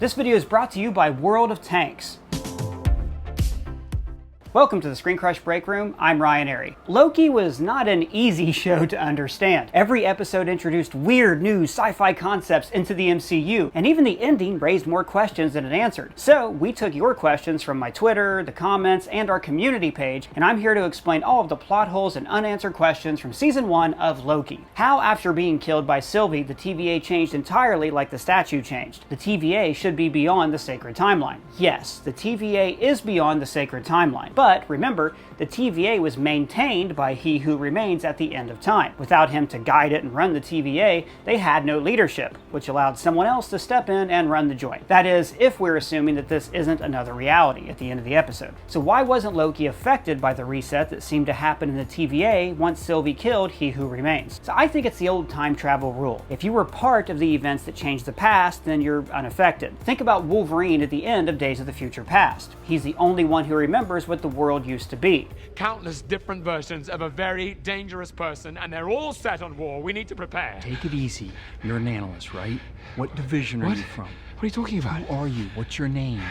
This video is brought to you by World of Tanks. Welcome to the ScreenCrush Break Room. I'm Ryan Airy. Loki was not an easy show to understand. Every episode introduced weird new sci-fi concepts into the MCU, and even the ending raised more questions than it answered. So we took your questions from my Twitter, the comments, and our community page, and I'm here to explain all of the plot holes and unanswered questions from Season 1 of Loki. How, after being killed by Sylvie, the TVA changed entirely like the statue changed. The TVA should be beyond the sacred timeline. Yes, the TVA is beyond the sacred timeline. But remember, the TVA was maintained by He Who Remains at the end of time. Without him to guide it and run the TVA, they had no leadership, which allowed someone else to step in and run the joint. That is, if we're assuming that this isn't another reality at the end of the episode. So why wasn't Loki affected by the reset that seemed to happen in the TVA once Sylvie killed He Who Remains? So I think it's the old time travel rule. If you were part of the events that changed the past, then you're unaffected. Think about Wolverine at the end of Days of the Future Past. He's the only one who remembers what the world used to be. Countless different versions of a very dangerous person, and they're all set on war. We need to prepare. Take it easy. You're an analyst, right? What division are you from? What are you talking about? Who are you? What's your name?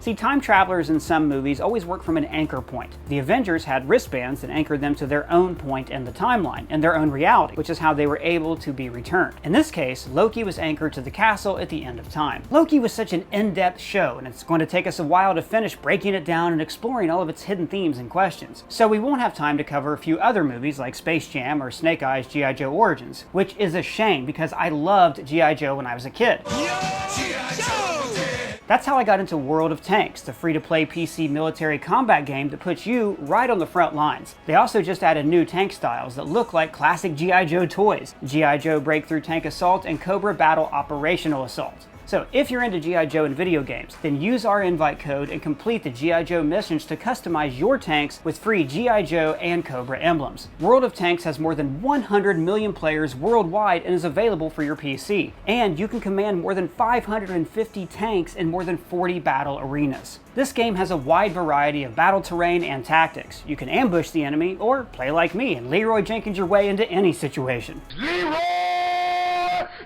See, time travelers in some movies always work from an anchor point. The Avengers had wristbands that anchored them to their own point in the timeline, and their own reality, which is how they were able to be returned. In this case, Loki was anchored to the castle at the end of time. Loki was such an in-depth show, and it's going to take us a while to finish breaking it down and exploring all of its hidden themes and questions. So we won't have time to cover a few other movies like Space Jam or Snake Eyes G.I. Joe Origins, which is a shame because I loved G.I. Joe when I was a kid. That's how I got into World of Tanks, the free-to-play PC military combat game that puts you right on the front lines. They also just added new tank styles that look like classic G.I. Joe toys: G.I. Joe Breakthrough Tank Assault and Cobra Battle Operational Assault. So if you're into G.I. Joe in video games, then use our invite code and complete the G.I. Joe missions to customize your tanks with free G.I. Joe and Cobra emblems. World of Tanks has more than 100 million players worldwide and is available for your PC. And you can command more than 550 tanks in more than 40 battle arenas. This game has a wide variety of battle terrain and tactics. You can ambush the enemy or play like me and Leroy Jenkins your way into any situation. Leroy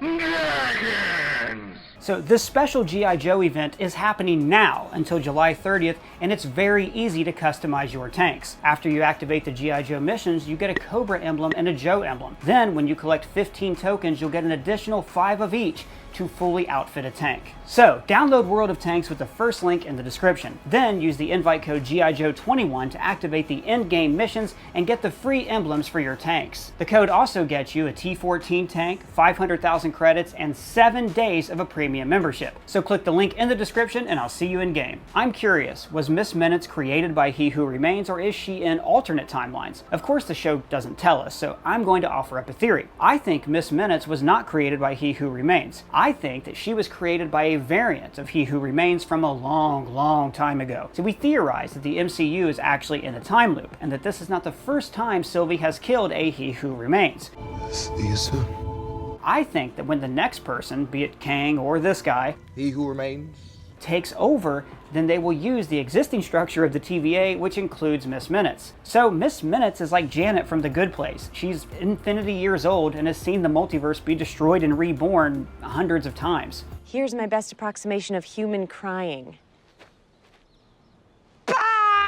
Jenkins! So this special G.I. Joe event is happening now until July 30th, and it's very easy to customize your tanks. After you activate the G.I. Joe missions, you get a Cobra emblem and a Joe emblem. Then when you collect 15 tokens, you'll get an additional 5 of each to fully outfit a tank. So download World of Tanks with the first link in the description. Then use the invite code GIJoe21 to activate the in-game missions and get the free emblems for your tanks. The code also gets you a T-14 tank, 500,000 credits, and 7 days of a premium membership. So click the link in the description and I'll see you in game. I'm curious, was Miss Minutes created by He Who Remains, or is she in alternate timelines? Of course the show doesn't tell us, so I'm going to offer up a theory. I think Miss Minutes was not created by He Who Remains. I think that she was created by a variant of He Who Remains from a long time ago. So we theorize that the MCU is actually in a time loop, and that this is not the first time Sylvie has killed a He Who Remains. See you soon. I think that when the next person, be it Kang or this guy, He Who Remains, takes over, then they will use the existing structure of the TVA, which includes Miss Minutes. So Miss Minutes is like Janet from The Good Place. She's infinity years old and has seen the multiverse be destroyed and reborn hundreds of times. Here's my best approximation of human crying.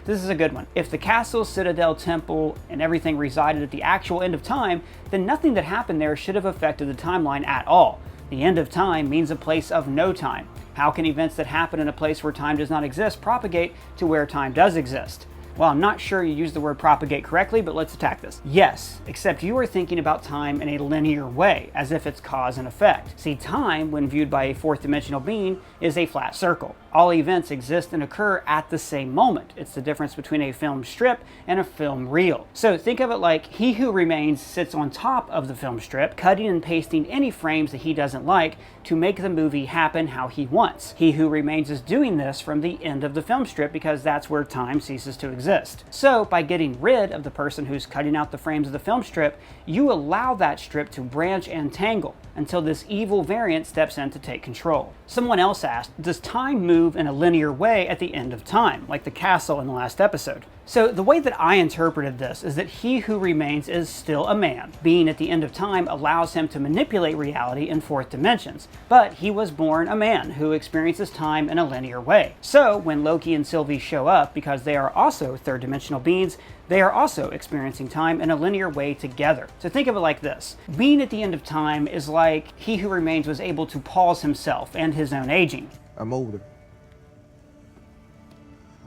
This is a good one. If the castle, citadel, temple, and everything resided at the actual end of time, then nothing that happened there should have affected the timeline at all. The end of time means a place of no time. How can events that happen in a place where time does not exist propagate to where time does exist? Well, I'm not sure you used the word propagate correctly, but let's attack this. Yes, except you are thinking about time in a linear way, as if it's cause and effect. See, time, when viewed by a fourth dimensional being, is a flat circle. All events exist and occur at the same moment. It's the difference between a film strip and a film reel. So think of it like He Who Remains sits on top of the film strip, cutting and pasting any frames that he doesn't like to make the movie happen how he wants. He Who Remains is doing this from the end of the film strip because that's where time ceases to exist. So by getting rid of the person who's cutting out the frames of the film strip, you allow that strip to branch and tangle. until this evil variant steps in to take control. Someone else asked, does time move in a linear way at the end of time, like the castle in the last episode? So the way that I interpreted this is that he who remains is still a man. Being at the end of time allows him to manipulate reality in fourth dimensions, but he was born a man who experiences time in a linear way. So when Loki and Sylvie show up, because they are also third dimensional beings, they are also experiencing time in a linear way together. So think of it like this. Being at the end of time is like he who remains was able to pause himself and his own aging. I'm older.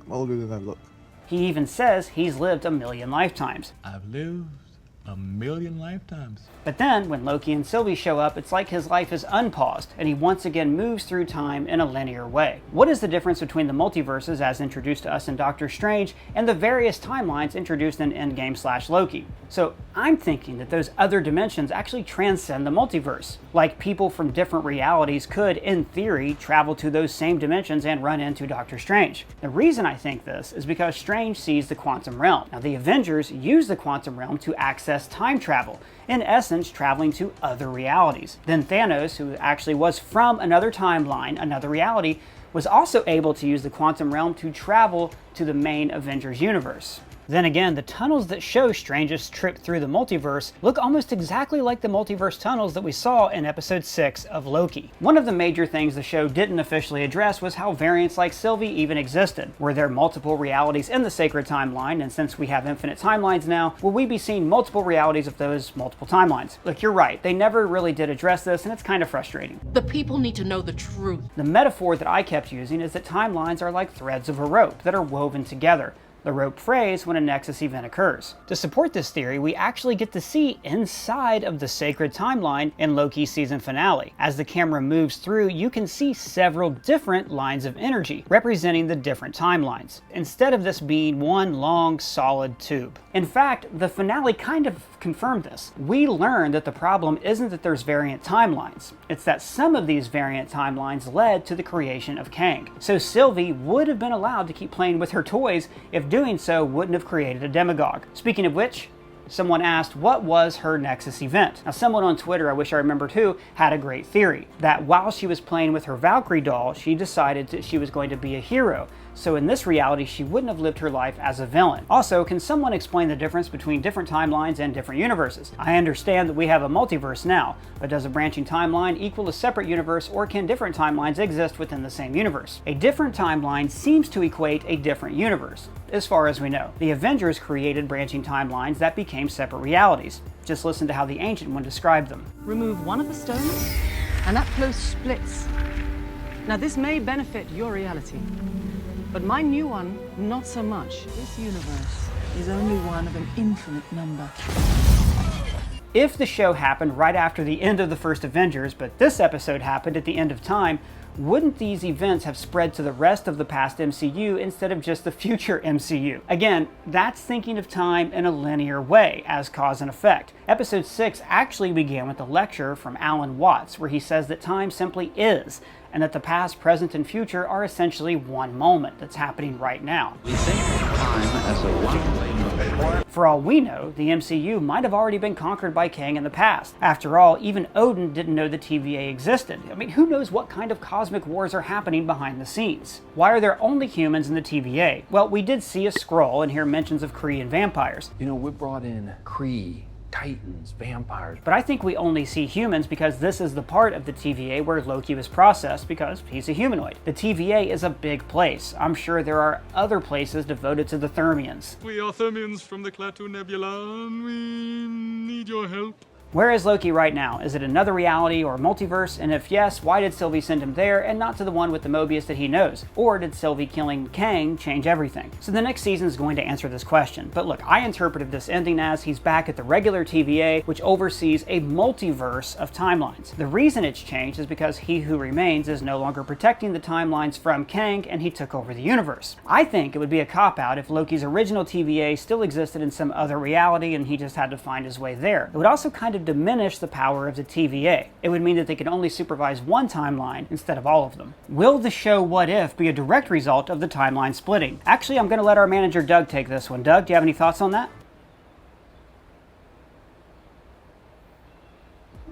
I'm older than I look. He even says he's lived 1,000,000 lifetimes. I've lived 1,000,000 lifetimes. But then, when Loki and Sylvie show up, it's like his life is unpaused, and he once again moves through time in a linear way. What is the difference between the multiverses as introduced to us in Doctor Strange and the various timelines introduced in Endgame/Loki? So I'm thinking that those other dimensions actually transcend the multiverse. Like people from different realities could, in theory, travel to those same dimensions and run into Doctor Strange. The reason I think this is because Strange sees the quantum realm. Now the Avengers use the quantum realm to access time travel, in essence traveling to other realities. Then Thanos, who actually was from another timeline, another reality, was also able to use the quantum realm to travel to the main Avengers universe. Then again, the tunnels that show Strange's trip through the multiverse look almost exactly like the multiverse tunnels that we saw in episode 6 of Loki. One of the major things the show didn't officially address was how variants like Sylvie even existed. Were there multiple realities in the sacred timeline, and since we have infinite timelines now, will we be seeing multiple realities of those multiple timelines? Look, you're right, they never really did address this, and it's kind of frustrating. The people need to know the truth. The metaphor that I kept using is that timelines are like threads of a rope that are woven together. The rope frays when a Nexus event occurs. To support this theory, we actually get to see inside of the sacred timeline in Loki's season finale. As the camera moves through, you can see several different lines of energy representing the different timelines, instead of this being one long, solid tube. In fact, the finale kind of confirmed this. We learned that the problem isn't that there's variant timelines, it's that some of these variant timelines led to the creation of Kang. So Sylvie would have been allowed to keep playing with her toys if doing so wouldn't have created a demagogue. Speaking of which, someone asked what was her Nexus event. Now someone on Twitter, I wish I remembered who, had a great theory. That while she was playing with her Valkyrie doll, she decided that she was going to be a hero. So in this reality, she wouldn't have lived her life as a villain. Also, can someone explain the difference between different timelines and different universes? I understand that we have a multiverse now, but does a branching timeline equal a separate universe, or can different timelines exist within the same universe? A different timeline seems to equate a different universe, as far as we know. The Avengers created branching timelines that became separate realities. Just listen to how the Ancient One described them. Remove one of the stones, and that close splits. Now this may benefit your reality, but my new one, not so much. This universe is only one of an infinite number. If the show happened right after the end of the first Avengers, but this episode happened at the end of time, wouldn't these events have spread to the rest of the past MCU instead of just the future MCU? Again, that's thinking of time in a linear way, as cause and effect. Episode 6 actually began with a lecture from Alan Watts, where he says that time simply is, and that the past, present, and future are essentially one moment that's happening right now. We think of time as a one-way motion. For all we know, the MCU might have already been conquered by Kang in the past. After all, even Odin didn't know the TVA existed. I mean, who knows what kind of cosmic wars are happening behind the scenes? Why are there only humans in the TVA? Well, we did see a Skrull and hear mentions of Kree and vampires. You know, we brought in Kree, Titans, vampires. But I think we only see humans because this is the part of the TVA where Loki was processed because he's a humanoid. The TVA is a big place. I'm sure there are other places devoted to the Thermians. We are Thermians from the Klaatu Nebula, and we need your help. Where is Loki right now? Is it another reality or multiverse? And if yes, why did Sylvie send him there and not to the one with the Mobius that he knows? Or did Sylvie killing Kang change everything? So the next season is going to answer this question. But look, I interpreted this ending as he's back at the regular TVA, which oversees a multiverse of timelines. The reason it's changed is because He Who Remains is no longer protecting the timelines from Kang, and he took over the universe. I think it would be a cop-out if Loki's original TVA still existed in some other reality and he just had to find his way there. It would also kind of diminish the power of the TVA. It would mean that they could only supervise one timeline instead of all of them. Will the show What If be a direct result of the timeline splitting? Actually, I'm going to let our manager Doug take this one. Doug, do you have any thoughts on that?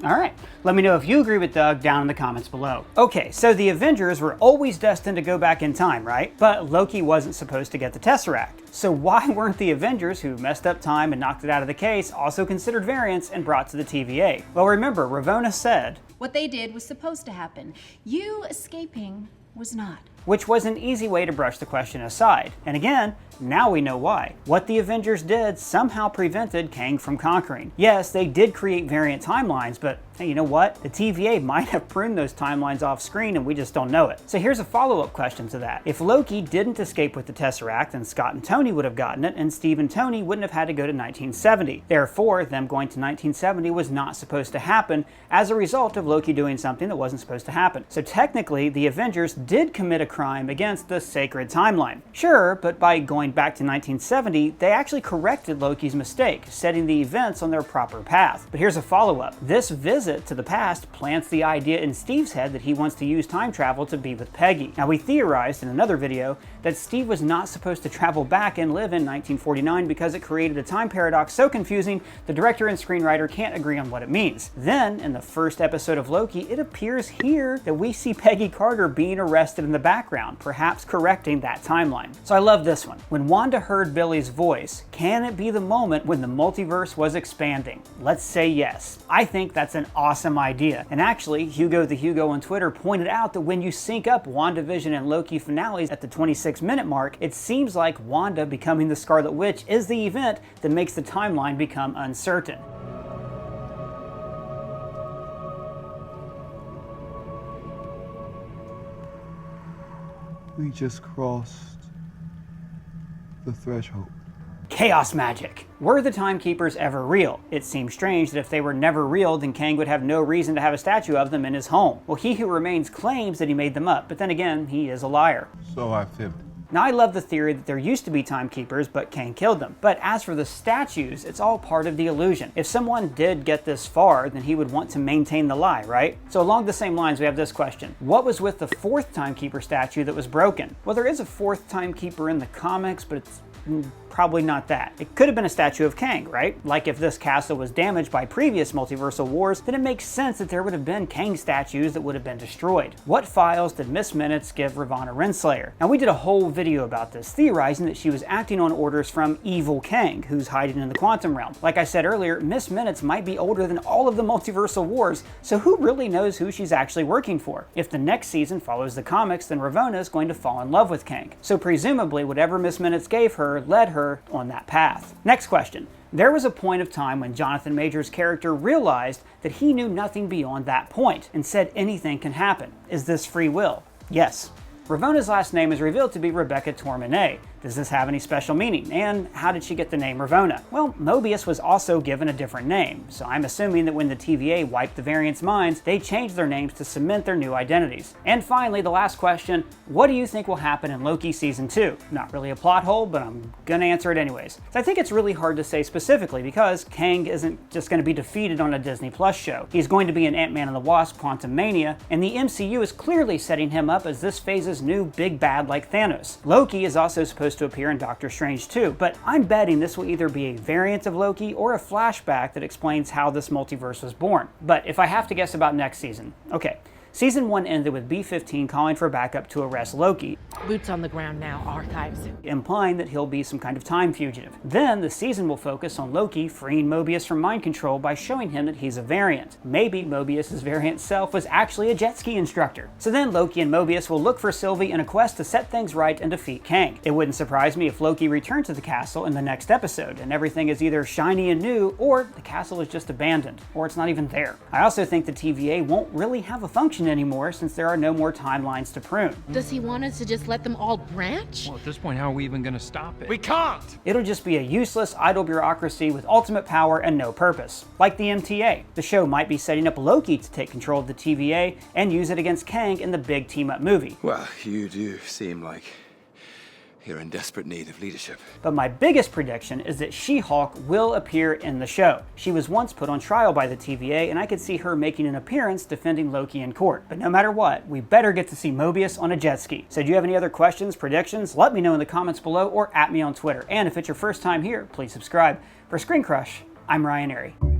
Alright, let me know if you agree with Doug down in the comments below. Okay, so the Avengers were always destined to go back in time, right? But Loki wasn't supposed to get the Tesseract. So why weren't the Avengers, who messed up time and knocked it out of the case, also considered variants and brought to the TVA? Well, remember, Ravonna said, "What they did was supposed to happen. You escaping was not." Which was an easy way to brush the question aside. And again, now we know why. What the Avengers did somehow prevented Kang from conquering. Yes, they did create variant timelines, but hey, you know what? The TVA might have pruned those timelines off screen and we just don't know it. So here's a follow-up question to that. If Loki didn't escape with the Tesseract, then Scott and Tony would have gotten it, and Steve and Tony wouldn't have had to go to 1970. Therefore, them going to 1970 was not supposed to happen as a result of Loki doing something that wasn't supposed to happen. So technically, the Avengers did commit a crime against the sacred timeline. Sure, but by going back to 1970, they actually corrected Loki's mistake, setting the events on their proper path. But here's a follow-up. This visit to the past plants the idea in Steve's head that he wants to use time travel to be with Peggy. Now, we theorized in another video that Steve was not supposed to travel back and live in 1949 because it created a time paradox so confusing the director and screenwriter can't agree on what it means. Then, in the first episode of Loki, it appears here that we see Peggy Carter being arrested in the background, perhaps correcting that timeline. So I love this one. When Wanda heard Billy's voice, can it be the moment when the multiverse was expanding? Let's say yes. I think that's an awesome idea. And actually, Hugo the Hugo on Twitter pointed out that when you sync up WandaVision and Loki finales at the 26-minute mark, it seems like Wanda becoming the Scarlet Witch is the event that makes the timeline become uncertain. We just crossed the threshold. Chaos magic. Were the timekeepers ever real? It seems strange that if they were never real, then Kang would have no reason to have a statue of them in his home. Well, He Who Remains claims that he made them up, but then again, he is a liar. So I fibbed. Now, I love the theory that there used to be timekeepers, but Kang killed them. But as for the statues, it's all part of the illusion. If someone did get this far, then he would want to maintain the lie, right? So along the same lines, we have this question. What was with the fourth timekeeper statue that was broken? Well, there is a fourth timekeeper in the comics, but it's probably not that. It could have been a statue of Kang, right? Like if this castle was damaged by previous multiversal wars, then it makes sense that there would have been Kang statues that would have been destroyed. What files did Miss Minutes give Ravonna Renslayer? Now, we did a whole video about this, theorizing that she was acting on orders from evil Kang, who's hiding in the quantum realm. Like I said earlier, Miss Minutes might be older than all of the multiversal wars, so who really knows who she's actually working for? If the next season follows the comics, then Ravonna is going to fall in love with Kang. So presumably, whatever Miss Minutes gave her led her on that path. Next question. There was a point of time when Jonathan Majors' character realized that he knew nothing beyond that point and said anything can happen. Is this free will? Yes. Ravonna's last name is revealed to be Rebecca Tormonet. Does this have any special meaning? And how did she get the name Ravonna? Well, Mobius was also given a different name, so I'm assuming that when the TVA wiped the variants' minds, they changed their names to cement their new identities. And finally, the last question, what do you think will happen in Loki Season 2? Not really a plot hole, but I'm gonna answer it anyways. So I think it's really hard to say specifically because Kang isn't just gonna be defeated on a Disney Plus show. He's going to be in Ant-Man and the Wasp: Quantumania, and the MCU is clearly setting him up as this phase's new big bad like Thanos. Loki is also supposed to appear in Doctor Strange 2, but I'm betting this will either be a variant of Loki or a flashback that explains how this multiverse was born. But if I have to guess about next season, okay. Season 1 ended with B-15 calling for backup to arrest Loki. Boots on the ground now, archives. Implying that he'll be some kind of time fugitive. Then the season will focus on Loki freeing Mobius from mind control by showing him that he's a variant. Maybe Mobius's variant self was actually a jet ski instructor. So then Loki and Mobius will look for Sylvie in a quest to set things right and defeat Kang. It wouldn't surprise me if Loki returned to the castle in the next episode and everything is either shiny and new or the castle is just abandoned or it's not even there. I also think the TVA won't really have a function anymore since there are no more timelines to prune. Does he want us to just let them all branch? Well, at this point, how are we even going to stop it? We can't! It'll just be a useless, idle bureaucracy with ultimate power and no purpose. Like the MTA. The show might be setting up Loki to take control of the TVA and use it against Kang in the big team-up movie. Well, you do seem like you're in desperate need of leadership. But my biggest prediction is that She-Hulk will appear in the show. She was once put on trial by the TVA, and I could see her making an appearance defending Loki in court. But no matter what, we better get to see Mobius on a jet ski. So do you have any other questions, predictions? Let me know in the comments below or at me on Twitter. And if it's your first time here, please subscribe. For ScreenCrush, I'm Ryan Airy.